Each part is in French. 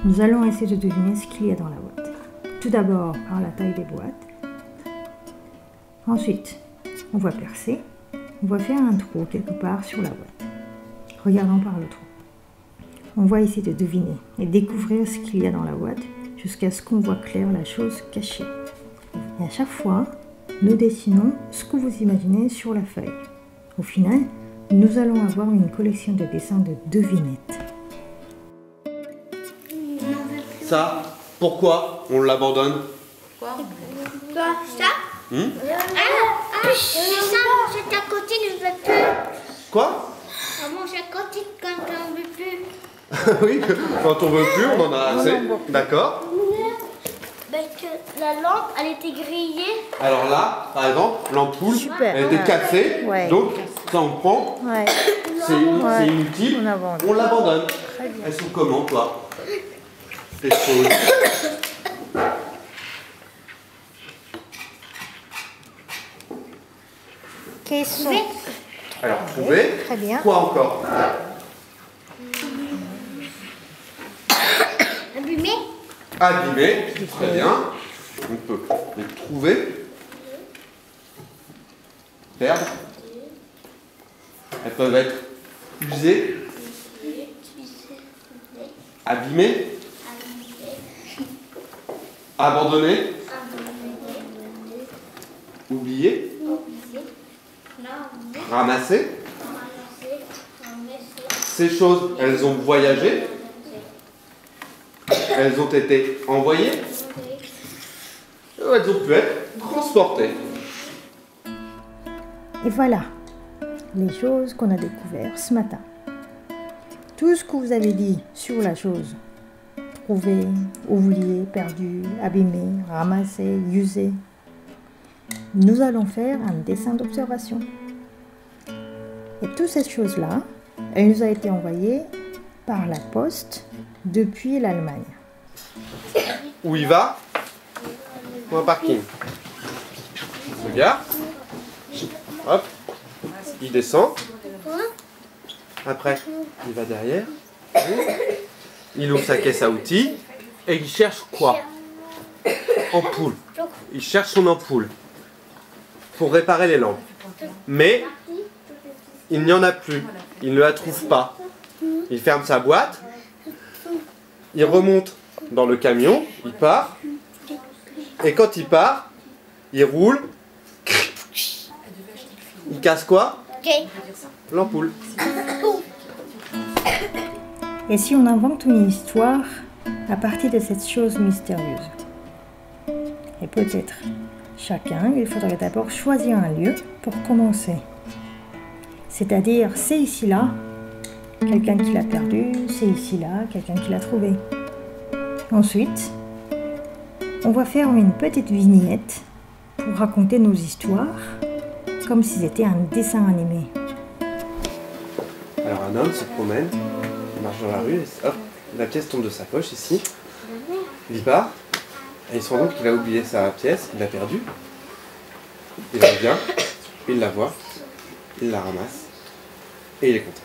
Nous allons essayer de deviner ce qu'il y a dans la boîte. Tout d'abord par la taille des boîtes. Ensuite, on va percer. On va faire un trou quelque part sur la boîte. Regardons par le trou. On va essayer de deviner et découvrir ce qu'il y a dans la boîte jusqu'à ce qu'on voit clair la chose cachée. Et à chaque fois, nous dessinons ce que vous imaginez sur la feuille. Au final, nous allons avoir une collection de dessins de devinettes. Ça, pourquoi on l'abandonne? Ça c'est à côté, ne veut plus. Quoi? Maman, c'est à côté quand on veut plus. Oui, quand on veut plus, on en a assez. D'accord. La lampe, elle était grillée. Alors là, par exemple, l'ampoule, Super. elle était cassée. Ouais. Donc, ça on prend. Ouais. C'est inutile. On l'abandonne. Elles sont comment, toi? Ces choses. Quels sont? Alors, trouver. Très bien. Quoi encore? Abîmé. Abîmer. Très bien. On peut les trouver. Perdre. Elles peuvent être usées. Abîmées. Abandonnées. Oubliées. Ramasser. Ces choses, elles ont voyagé. Elles ont été envoyées. Elles ont pu être transportées. Et voilà les choses qu'on a découvertes ce matin. Tout ce que vous avez dit sur la chose, trouvé, oublié, perdu, abîmé, ramassé, usé, nous allons faire un dessin d'observation. Et toutes ces choses-là, elles nous ont été envoyées par la poste depuis l'Allemagne. Où il va? Ou un parking. Regarde. Hop. Il descend. Après, il va derrière. Il ouvre sa caisse à outils. Et il cherche quoi? Ampoule. Il cherche son ampoule. Pour réparer les lampes. Mais il n'y en a plus. Il ne la trouve pas. Il ferme sa boîte. Il remonte dans le camion. Il part. Et quand il part, il roule. Il casse quoi? L'ampoule. Et si on invente une histoire à partir de cette chose mystérieuse? Et peut-être chacun, il faudrait d'abord choisir un lieu pour commencer. C'est-à-dire, c'est ici là, quelqu'un qui l'a perdu, c'est ici là, quelqu'un qui l'a trouvé. Ensuite, on va faire une petite vignette pour raconter nos histoires, comme si c'était un dessin animé. Alors un homme se promène, il marche dans la rue, et hop, la pièce tombe de sa poche ici. Il y part, et il se rend compte qu'il a oublié sa pièce, il l'a perdue. Il revient, il la voit, il la ramasse, et il est content.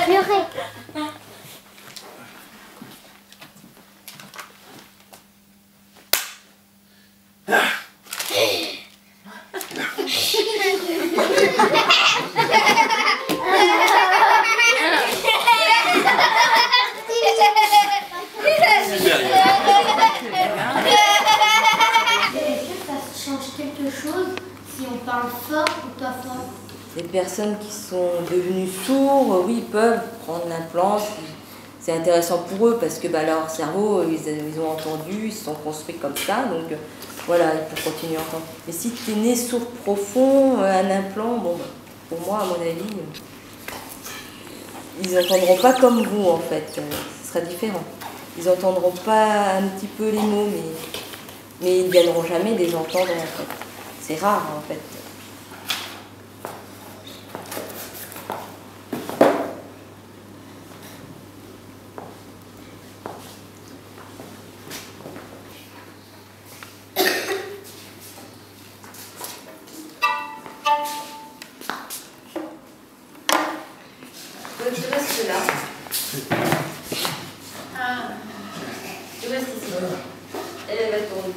Pleurer. Ça change quelque chose si on parle fort ou pas fort? Les personnes qui sont devenues sourdes, oui, peuvent prendre l'implant c'est intéressant pour eux parce que leur cerveau, ils ont entendu, ils se sont construits comme ça, donc voilà, ils peuvent continuer à entendre. Mais si tu es né sourd profond, un implant, bon, pour moi, à mon avis, ils n'entendront pas comme vous en fait, ce sera différent. Ils n'entendront pas un petit peu les mots, mais ils ne viendront jamais les entendre en fait. C'est rare en fait. Je reste là. Ah, je reste ici. Elle va tourner.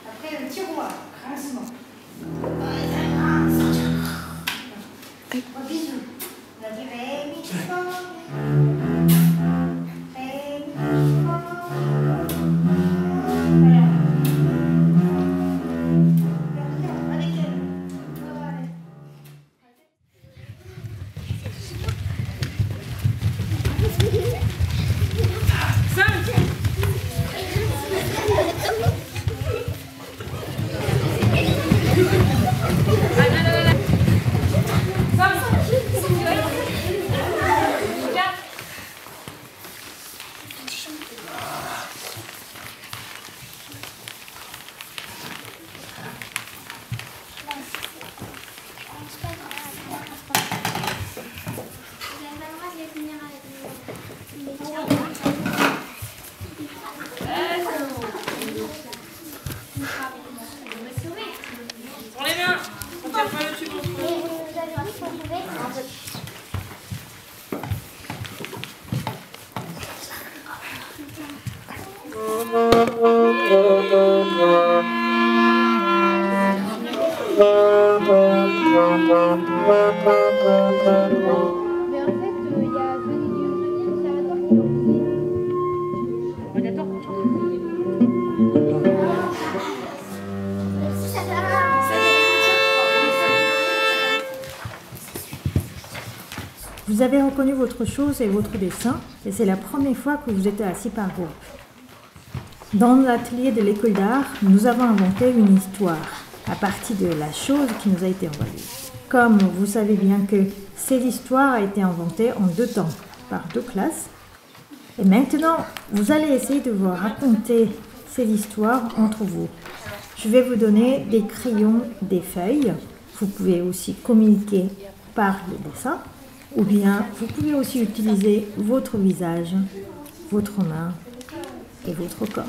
Après, le tiroir, grincement. Bisous. On a dit ré, mi, fa. Ré, mi, fa. Voilà. Avec elle. Voilà. Mais en fait, il y a Denis Salvatore qui l'ont fait. D'accord. Vous avez reconnu votre chose et votre dessin, et c'est la première fois que vous êtes assis par groupe. Dans l'atelier de l'école d'art, nous avons inventé une histoire à partir de la chose qui nous a été envoyée. Comme vous savez bien que cette histoire a été inventée en 2 temps, par 2 classes. Et maintenant, vous allez essayer de vous raconter cette histoire entre vous. Je vais vous donner des crayons, des feuilles. Vous pouvez aussi communiquer par le dessin. Ou bien, vous pouvez aussi utiliser votre visage, votre main et votre corps.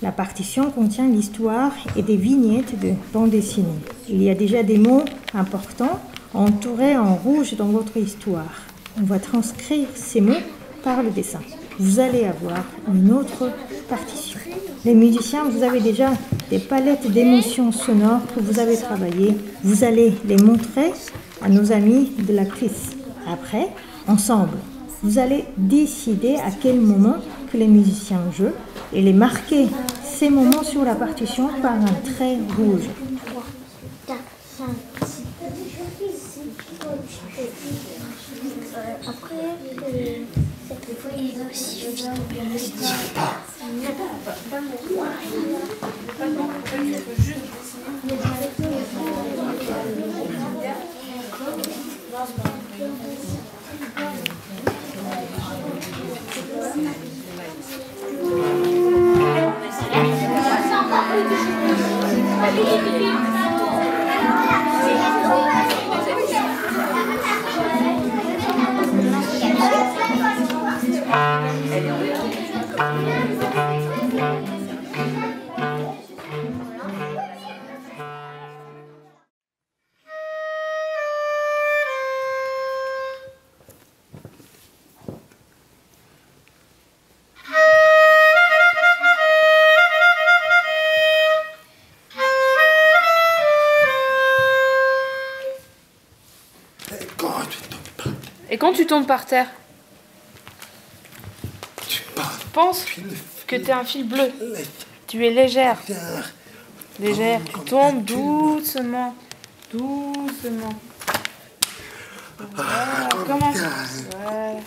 La partition contient l'histoire et des vignettes de bande dessinée. Il y a déjà des mots importants entourés en rouge dans votre histoire. On va transcrire ces mots par le dessin. Vous allez avoir une autre partition. Les musiciens, vous avez déjà des palettes d'émotions sonores que vous avez travaillées. Vous allez les montrer à nos amis de la classe. Après, ensemble, vous allez décider à quel moment que les musiciens jouent et les marquer ces moments sur la partition par un trait rouge. Après, fois, ils ont aussi bien le style. Et quand tu tombes par terre, tu penses que tu es un fil bleu. Tu es légère. Légère. Tu tombes doucement. Doucement. Voilà, comme un... Ouais.